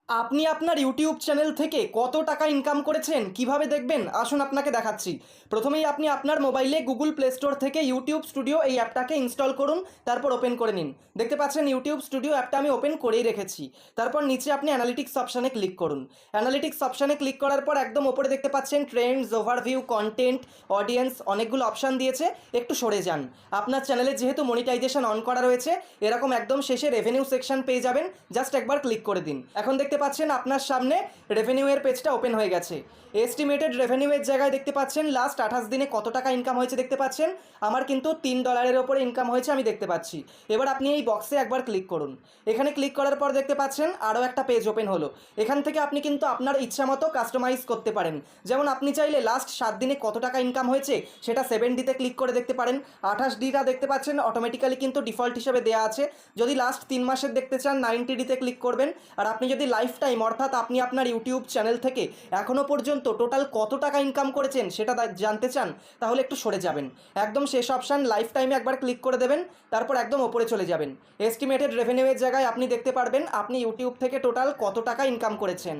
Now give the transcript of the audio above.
আপনি আপনার YouTube channel থেকে কত টাকা ইনকাম করেছেন কিভাবে দেখবেন আসুন আপনাকে দেখাচ্ছি। প্রথমেই আপনি আপনার মোবাইলে গুগল প্লে স্টোর থেকে ইউটিউব স্টুডিও এই অ্যাপটাকে ইনস্টল করুন, তারপর ওপেন করে নিন। দেখতে পাচ্ছেন ইউটিউব স্টুডিও অ্যাপটা আমি ওপেন করেই রেখেছি। তারপর নিচে আপনি অ্যানালিটিক্স অপশানে ক্লিক করুন। অ্যানালিটিক্স অপশানে ক্লিক করার পর একদম ওপরে দেখতে পাচ্ছেন ট্রেন্ডস, ওভারভিউ, কন্টেন্ট, অডিয়েন্স, অনেকগুলো অপশান দিয়েছে। একটু সরে যান। আপনার চ্যানেলে যেহেতু মনিটাইজেশন অন করা রয়েছে, এরকম একদম শেষে রেভিনিউ সেকশন পেয়ে যাবেন। জাস্ট একবার ক্লিক করে দিন। এখন দেখতে পাচ্ছেন আপনার সামনে রেভিনিউয়ের পেজটা ওপেন হয়ে গেছে। এস্টিমেটেড রেভিনিউয়ের জায়গায় দেখতে পাচ্ছেন লাস্ট 28 দিনে কত টাকা ইনকাম হয়েছে দেখতে পাচ্ছেন। আমার কিন্তু $3 ওপরে ইনকাম হয়েছে আমি দেখতে পাচ্ছি। এবার আপনি এই বক্সে একবার ক্লিক করুন। এখানে ক্লিক করার পর দেখতে পাচ্ছেন আরও একটা পেজ ওপেন হলো। এখান থেকে আপনি কিন্তু আপনার ইচ্ছা মতো কাস্টমাইজ করতে পারেন। যেমন আপনি চাইলে লাস্ট 7 দিনে কত টাকা ইনকাম হয়েছে সেটা 7D-তে ক্লিক করে দেখতে পারেন। 28D-টা দেখতে পাচ্ছেন অটোমেটিক্যালি কিন্তু ডিফল্ট হিসেবে দেওয়া আছে। যদি লাস্ট 3 মাসের দেখতে চান 90D-তে ক্লিক করবেন। আর আপনি যদি লাইফ টাইম অর্থাৎ আপনি আপনার ইউটিউব চ্যানেল থেকে এখনও পর্যন্ত টোটাল কত টাকা ইনকাম করেছেন সেটা জানতে চান, তাহলে একটু সরে যাবেন। একদম শেষ অপশান লাইফ টাইমে একবার ক্লিক করে দেবেন। তারপর একদম ওপরে চলে যাবেন। এস্টিমেটেড রেভিনিউয়ের জায়গায় আপনি দেখতে পারবেন আপনি ইউটিউব থেকে টোটাল কত টাকা ইনকাম করেছেন।